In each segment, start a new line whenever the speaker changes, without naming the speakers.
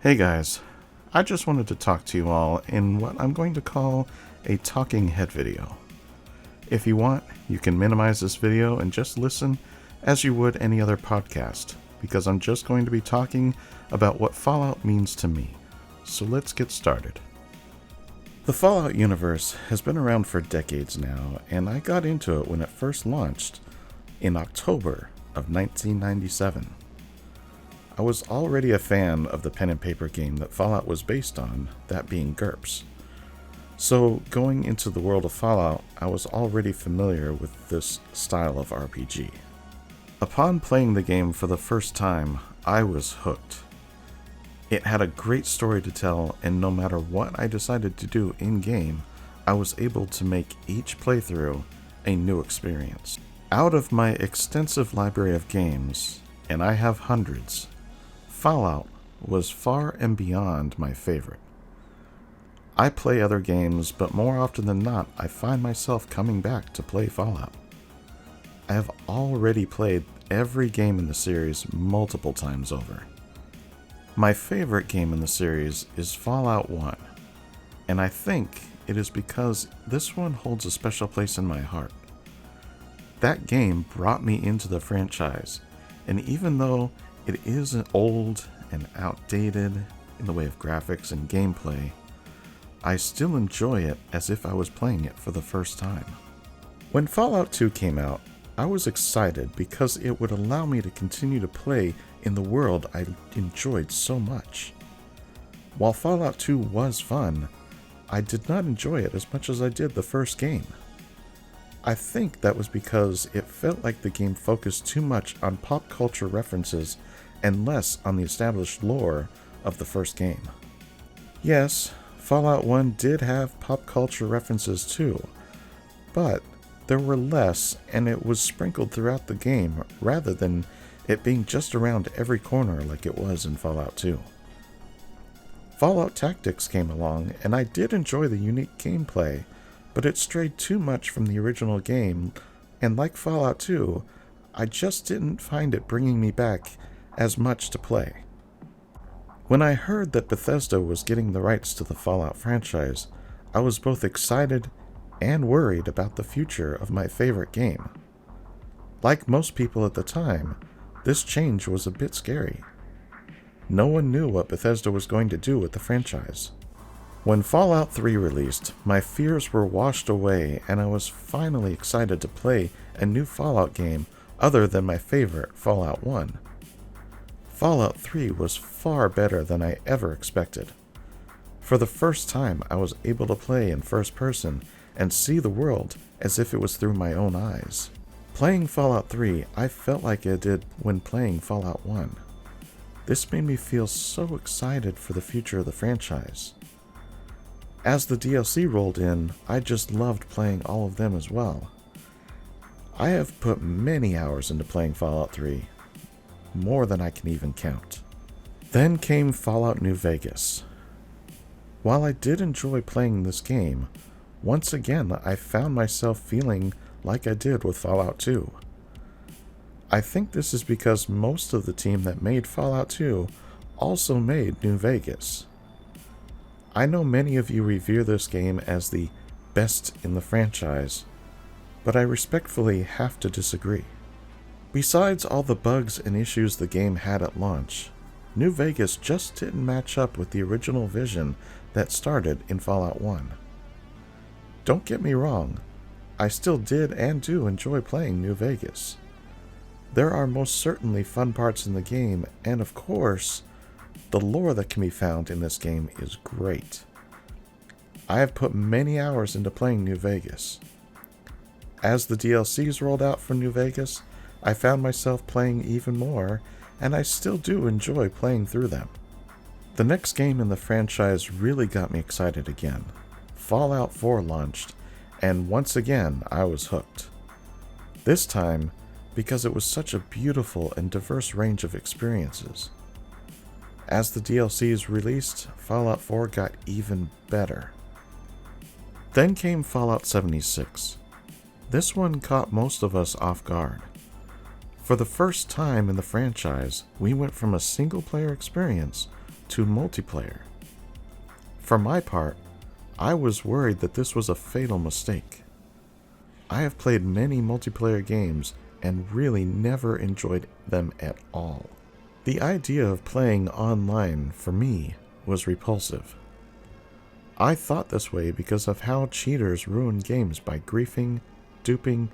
Hey guys, I just wanted to talk to you all in what I'm going to call a talking head video. If you want, you can minimize this video and just listen as you would any other podcast, because I'm just going to be talking about what Fallout means to me. So let's get started. The Fallout universe has been around for decades now, and I got into it when it first launched in October of 1997. I was already a fan of the pen and paper game that Fallout was based on, that being GURPS. So going into the world of Fallout, I was already familiar with this style of RPG. Upon playing the game for the first time, I was hooked. It had a great story to tell, and no matter what I decided to do in-game, I was able to make each playthrough a new experience. Out of my extensive library of games, and I have hundreds, Fallout was far and beyond my favorite. I play other games, but more often than not, I find myself coming back to play Fallout. I have already played every game in the series multiple times over. My favorite game in the series is Fallout 1, and I think it is because this one holds a special place in my heart. That game brought me into the franchise, and even though it is old and outdated in the way of graphics and gameplay, I still enjoy it as if I was playing it for the first time. When Fallout 2 came out, I was excited because it would allow me to continue to play in the world I enjoyed so much. While Fallout 2 was fun, I did not enjoy it as much as I did the first game. I think that was because it felt like the game focused too much on pop culture references and less on the established lore of the first game. Yes, Fallout 1 did have pop culture references too, but there were less, and it was sprinkled throughout the game rather than it being just around every corner like it was in Fallout 2. Fallout Tactics came along, and I did enjoy the unique gameplay, but it strayed too much from the original game, and like Fallout 2, I just didn't find it bringing me back as much to play. When I heard that Bethesda was getting the rights to the Fallout franchise, I was both excited and worried about the future of my favorite game. Like most people at the time, this change was a bit scary. No one knew what Bethesda was going to do with the franchise. When Fallout 3 released, my fears were washed away, and I was finally excited to play a new Fallout game other than my favorite, Fallout 1. Fallout 3 was far better than I ever expected. For the first time, I was able to play in first person and see the world as if it was through my own eyes. Playing Fallout 3, I felt like I did when playing Fallout 1. This made me feel so excited for the future of the franchise. As the DLC rolled in, I just loved playing all of them as well. I have put many hours into playing Fallout 3, more than I can even count. Then came Fallout New Vegas. While I did enjoy playing this game, once again I found myself feeling like I did with Fallout 2. I think this is because most of the team that made Fallout 2 also made New Vegas. I know many of you revere this game as the best in the franchise, but I respectfully have to disagree. Besides all the bugs and issues the game had at launch, New Vegas just didn't match up with the original vision that started in Fallout 1. Don't get me wrong, I still did and do enjoy playing New Vegas. There are most certainly fun parts in the game, and of course, the lore that can be found in this game is great. I have put many hours into playing New Vegas. As the DLCs rolled out for New Vegas, I found myself playing even more, and I still do enjoy playing through them. The next game in the franchise really got me excited again. Fallout 4 launched, and once again I was hooked. This time because it was such a beautiful and diverse range of experiences. As the DLCs released, Fallout 4 got even better. Then came Fallout 76. This one caught most of us off guard. For the first time in the franchise, we went from a single-player experience to multiplayer. For my part, I was worried that this was a fatal mistake. I have played many multiplayer games and really never enjoyed them at all. The idea of playing online, for me, was repulsive. I thought this way because of how cheaters ruin games by griefing, duping,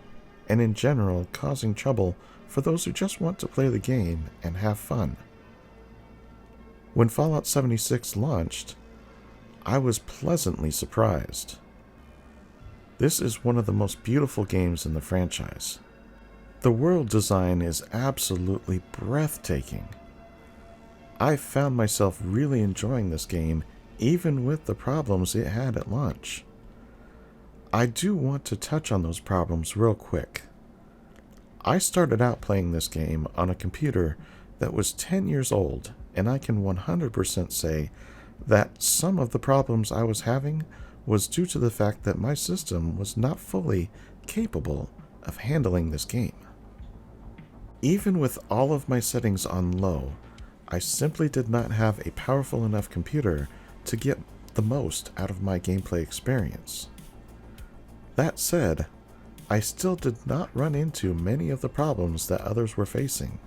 and in general causing trouble for those who just want to play the game and have fun. When Fallout 76 launched, I was pleasantly surprised. This is one of the most beautiful games in the franchise. The world design is absolutely breathtaking. I found myself really enjoying this game even with the problems it had at launch. I do want to touch on those problems real quick. I started out playing this game on a computer that was 10 years old, and I can 100% say that some of the problems I was having was due to the fact that my system was not fully capable of handling this game. Even with all of my settings on low, I simply did not have a powerful enough computer to get the most out of my gameplay experience. That said, I still did not run into many of the problems that others were facing.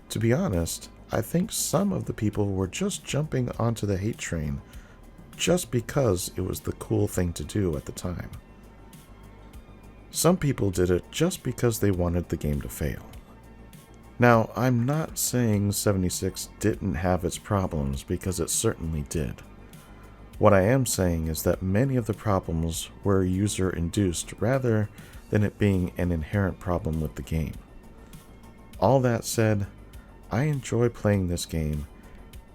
To be honest, I think some of the people were just jumping onto the hate train just because it was the cool thing to do at the time. Some people did it just because they wanted the game to fail. Now, I'm not saying 76 didn't have its problems, because it certainly did. What I am saying is that many of the problems were user-induced rather than it being an inherent problem with the game. All that said, I enjoy playing this game,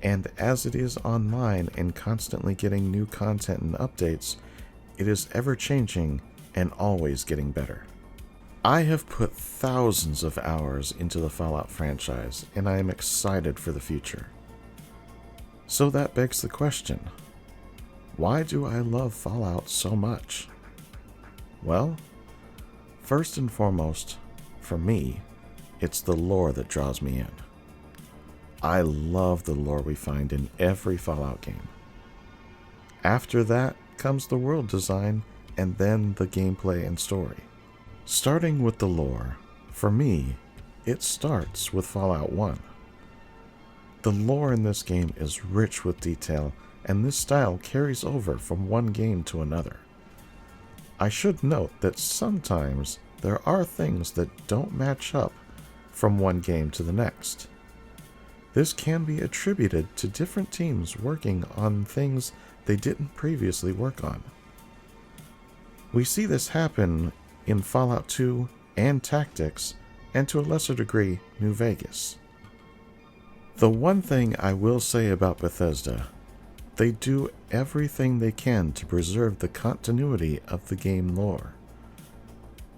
and as it is online and constantly getting new content and updates, it is ever-changing and always getting better. I have put thousands of hours into the Fallout franchise, and I am excited for the future. So that begs the question, why do I love Fallout so much? Well, first and foremost, for me, it's the lore that draws me in. I love the lore we find in every Fallout game. After that comes the world design, and then the gameplay and story. Starting with the lore, for me, it starts with Fallout 1. The lore in this game is rich with detail, and this style carries over from one game to another. I should note that sometimes there are things that don't match up from one game to the next. This can be attributed to different teams working on things they didn't previously work on. We see this happen in Fallout 2 and Tactics, and to a lesser degree, New Vegas. The one thing I will say about Bethesda, they do everything they can to preserve the continuity of the game lore.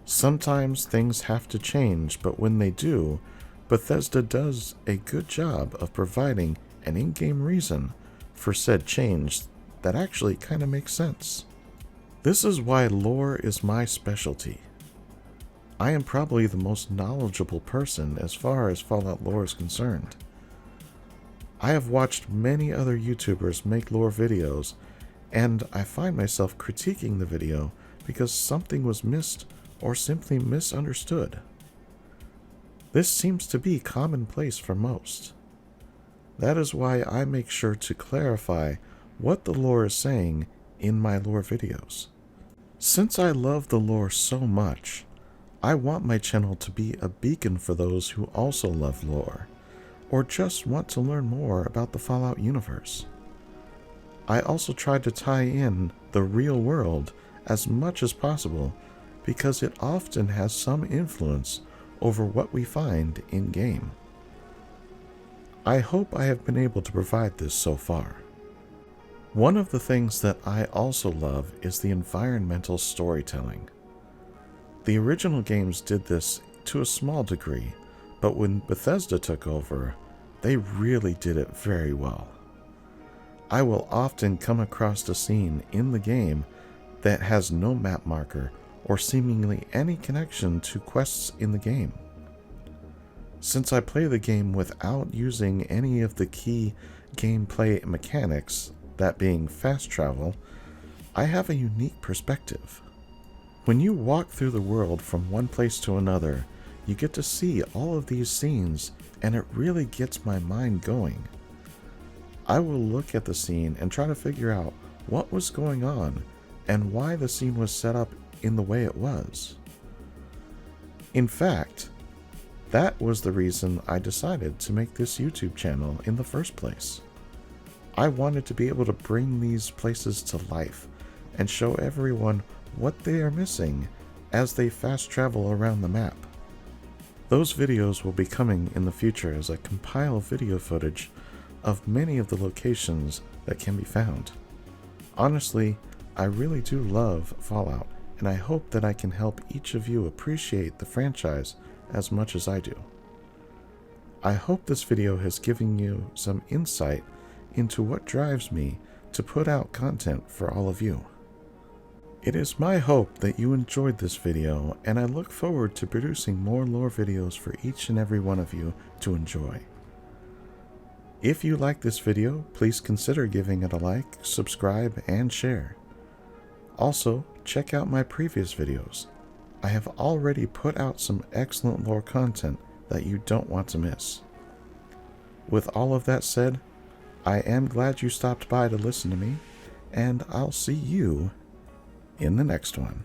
Sometimes things have to change, but when they do, Bethesda does a good job of providing an in-game reason for said change that actually kind of makes sense. This is why lore is my specialty. I am probably the most knowledgeable person as far as Fallout lore is concerned. I have watched many other YouTubers make lore videos, and I find myself critiquing the video because something was missed or simply misunderstood. This seems to be commonplace for most. That is why I make sure to clarify what the lore is saying in my lore videos. Since I love the lore so much, I want my channel to be a beacon for those who also love lore, or just want to learn more about the Fallout universe. I also try to tie in the real world as much as possible because it often has some influence over what we find in-game. I hope I have been able to provide this so far. One of the things that I also love is the environmental storytelling. The original games did this to a small degree, but when Bethesda took over, they really did it very well. I will often come across a scene in the game that has no map marker or seemingly any connection to quests in the game. Since I play the game without using any of the key gameplay mechanics, that being fast travel, I have a unique perspective. When you walk through the world from one place to another, you get to see all of these scenes, and it really gets my mind going. I will look at the scene and try to figure out what was going on and why the scene was set up in the way it was. In fact, that was the reason I decided to make this YouTube channel in the first place. I wanted to be able to bring these places to life and show everyone what they are missing as they fast travel around the map. Those videos will be coming in the future as I compile video footage of many of the locations that can be found. Honestly, I really do love Fallout, and I hope that I can help each of you appreciate the franchise as much as I do. I hope this video has given you some insight into what drives me to put out content for all of you. It is my hope that you enjoyed this video, and I look forward to producing more lore videos for each and every one of you to enjoy. If you like this video, please consider giving it a like, subscribe, and share. Also, check out my previous videos. I have already put out some excellent lore content that you don't want to miss. With all of that said, I am glad you stopped by to listen to me, and I'll see you in the next one.